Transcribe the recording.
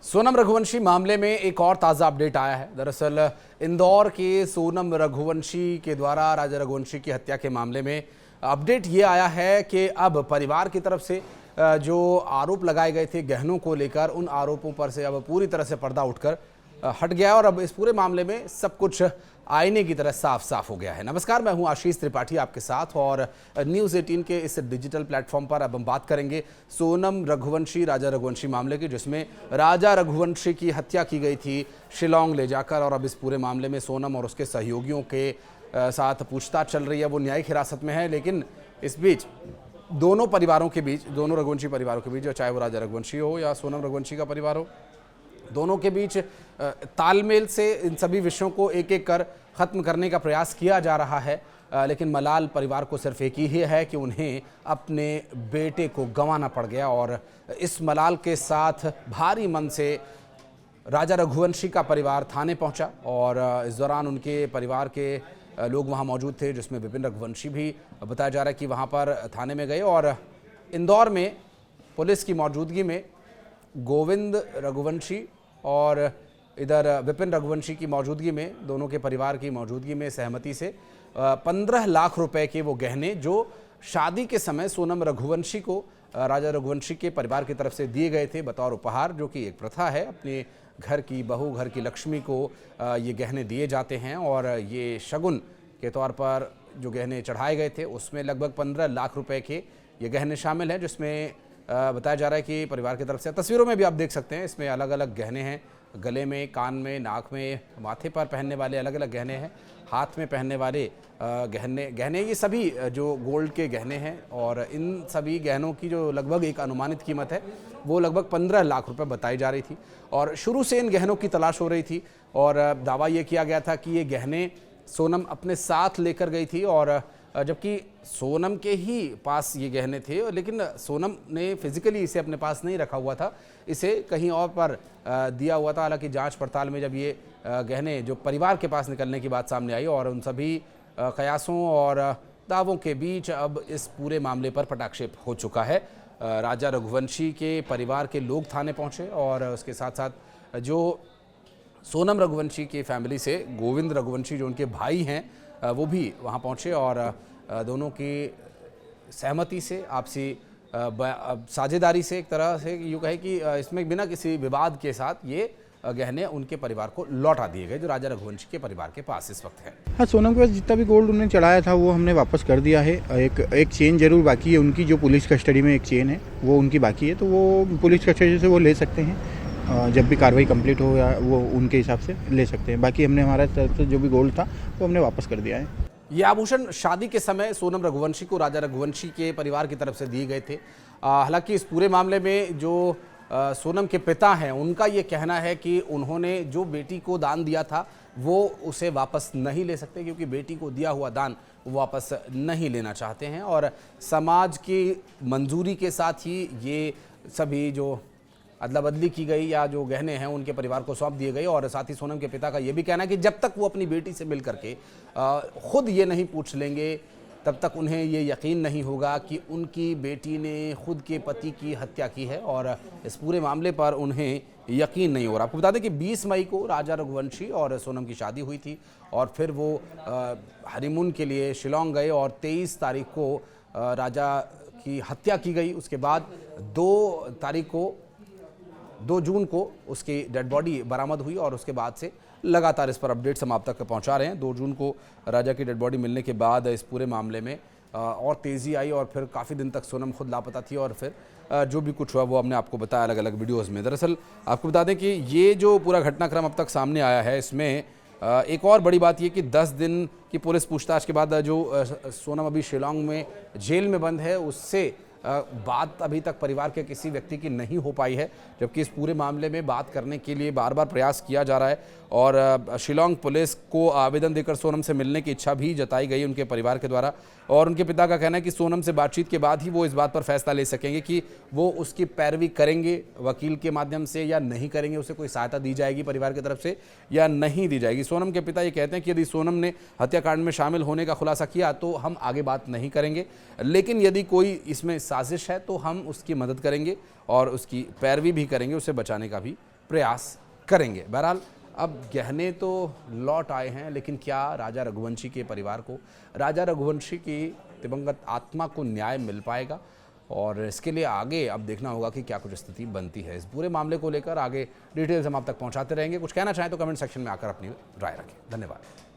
सोनम रघुवंशी मामले में एक और ताज़ा अपडेट आया है। दरअसल इंदौर के सोनम रघुवंशी के द्वारा राजा रघुवंशी की हत्या के मामले में अपडेट ये आया है कि अब परिवार की तरफ से जो आरोप लगाए गए थे गहनों को लेकर, उन आरोपों पर से अब पूरी तरह से पर्दा उठकर हट गया और अब इस पूरे मामले में सब कुछ आईने की तरह साफ साफ हो गया है। नमस्कार, मैं हूं आशीष त्रिपाठी आपके साथ और न्यूज़ 18 के इस डिजिटल प्लेटफॉर्म पर अब हम बात करेंगे सोनम रघुवंशी राजा रघुवंशी मामले की, जिसमें राजा रघुवंशी की हत्या की गई थी शिलांग ले जाकर। और अब इस पूरे मामले में सोनम और उसके सहयोगियों के साथ पूछताछ चल रही है। वो न्यायिक हिरासत में है, लेकिन इस बीच दोनों परिवारों के बीच, दोनों रघुवंशी परिवारों के बीच, चाहे वो राजा रघुवंशी हो या सोनम रघुवंशी का परिवार हो, दोनों के बीच तालमेल से इन सभी विषयों को एक एक कर ख़त्म करने का प्रयास किया जा रहा है। लेकिन मलाल परिवार को सिर्फ एक ही है कि उन्हें अपने बेटे को गंवाना पड़ गया और इस मलाल के साथ भारी मन से राजा रघुवंशी का परिवार थाने पहुंचा और इस दौरान उनके परिवार के लोग वहां मौजूद थे, जिसमें विपिन रघुवंशी भी बताया जा रहा है कि वहां पर थाने में गए। और इंदौर में पुलिस की मौजूदगी में गोविंद रघुवंशी और इधर विपिन रघुवंशी की मौजूदगी में, दोनों के परिवार की मौजूदगी में सहमति से 15 लाख रुपए के वो गहने जो शादी के समय सोनम रघुवंशी को राजा रघुवंशी के परिवार की तरफ से दिए गए थे बतौर उपहार, जो कि एक प्रथा है, अपने घर की बहू, घर की लक्ष्मी को ये गहने दिए जाते हैं। और ये शगुन के तौर पर जो गहने चढ़ाए गए थे उसमें लगभग 15 लाख रुपए के ये गहने शामिल हैं, जिसमें बताया जा रहा है कि परिवार की तरफ से, तस्वीरों में भी आप देख सकते हैं, इसमें अलग अलग गहने हैं, गले में, कान में, नाक में, माथे पर पहनने वाले अलग अलग गहने हैं, हाथ में पहनने वाले गहने ये सभी जो गोल्ड के गहने हैं। और इन सभी गहनों की जो लगभग एक अनुमानित कीमत है वो लगभग 15 लाख रुपए बताई जा रही थी। और शुरू से इन गहनों की तलाश हो रही थी और दावा ये किया गया था कि ये गहने सोनम अपने साथ लेकर गई थी, और जबकि सोनम के ही पास ये गहने थे, लेकिन सोनम ने फिजिकली इसे अपने पास नहीं रखा हुआ था, इसे कहीं और पर दिया हुआ था। हालांकि जांच पड़ताल में जब ये गहने जो परिवार के पास निकलने की बात सामने आई और उन सभी कयासों और दावों के बीच अब इस पूरे मामले पर पटाक्षेप हो चुका है। राजा रघुवंशी के परिवार के लोग थाने पहुँचे और उसके साथ साथ जो सोनम रघुवंशी की फैमिली से गोविंद रघुवंशी जो उनके भाई हैं वो भी वहाँ पहुँचे और दोनों की सहमति से, आपसी साझेदारी से, एक तरह से यूँ कहे कि इसमें बिना किसी विवाद के साथ ये गहने उनके परिवार को लौटा दिए गए, जो राजा रघुवंशी के परिवार के पास इस वक्त है। हाँ, सोनम के पास जितना भी गोल्ड उन्होंने चढ़ाया था वो हमने वापस कर दिया है। एक चेन जरूर बाकी है उनकी, जो पुलिस कस्टडी में एक चेन है वो उनकी बाकी है, तो वो पुलिस कस्टडी से वो ले सकते हैं जब भी कार्रवाई कंप्लीट हो, या वो उनके हिसाब से ले सकते हैं। बाकी हमने हमारा तरफ से जो भी गोल्ड था वो हमने वापस कर दिया है। ये आभूषण शादी के समय सोनम रघुवंशी को राजा रघुवंशी के परिवार की तरफ से दिए गए थे। हालांकि इस पूरे मामले में जो सोनम के पिता हैं, उनका ये कहना है कि उन्होंने जो बेटी को दान दिया था वो उसे वापस नहीं ले सकते, क्योंकि बेटी को दिया हुआ दान वो वापस नहीं लेना चाहते हैं। और समाज की मंजूरी के साथ ही ये सभी जो अदला बदली की गई या जो गहने हैं उनके परिवार को सौंप दिए गए। और साथ ही सोनम के पिता का ये भी कहना है कि जब तक वो अपनी बेटी से मिल करके खुद ये नहीं पूछ लेंगे, तब तक उन्हें ये यकीन नहीं होगा कि उनकी बेटी ने खुद के पति की हत्या की है। और इस पूरे मामले पर उन्हें यकीन नहीं हो रहा। आपको बता दें कि 20 मई को राजा रघुवंशी और सोनम की शादी हुई थी और फिर वो हनीमून के लिए शिलांग गए और 23 तारीख को राजा की हत्या की गई। उसके बाद 2 जून को उसकी डेड बॉडी बरामद हुई और उसके बाद से लगातार इस पर अपडेट्स हम आप तक पहुंचा रहे हैं। 2 जून को राजा की डेड बॉडी मिलने के बाद इस पूरे मामले में और तेज़ी आई और फिर काफ़ी दिन तक सोनम खुद लापता थी और फिर जो भी कुछ हुआ वो हमने आपको बताया अलग अलग वीडियोज़ में। दरअसल आपको बता दें कि ये जो पूरा घटनाक्रम अब तक सामने आया है, इसमें एक और बड़ी बात ये कि 10 दिन की पुलिस पूछताछ के बाद जो सोनम अभी शिलांग में जेल में बंद है, उससे बात अभी तक परिवार के किसी व्यक्ति की नहीं हो पाई है, जबकि इस पूरे मामले में बात करने के लिए बार बार प्रयास किया जा रहा है। और शिलांग पुलिस को आवेदन देकर सोनम से मिलने की इच्छा भी जताई गई उनके परिवार के द्वारा। और उनके पिता का कहना है कि सोनम से बातचीत के बाद ही वो इस बात पर फैसला ले सकेंगे कि वो उसकी पैरवी करेंगे वकील के माध्यम से या नहीं करेंगे, उसे कोई सहायता दी जाएगी परिवार की तरफ से या नहीं दी जाएगी। सोनम के पिता ये कहते हैं कि यदि सोनम ने हत्याकांड में शामिल होने का खुलासा किया तो हम आगे बात नहीं करेंगे, लेकिन यदि कोई इसमें साजिश है तो हम उसकी मदद करेंगे और उसकी पैरवी भी करेंगे, उसे बचाने का भी प्रयास करेंगे। बहरहाल अब गहने तो लौट आए हैं, लेकिन क्या राजा रघुवंशी के परिवार को, राजा रघुवंशी की दिवंगत आत्मा को न्याय मिल पाएगा? और इसके लिए आगे अब देखना होगा कि क्या कुछ स्थिति बनती है। इस पूरे मामले को लेकर आगे डिटेल्स हम आप तक पहुंचाते रहेंगे। कुछ कहना चाहें तो कमेंट सेक्शन में आकर अपनी राय रखें। धन्यवाद।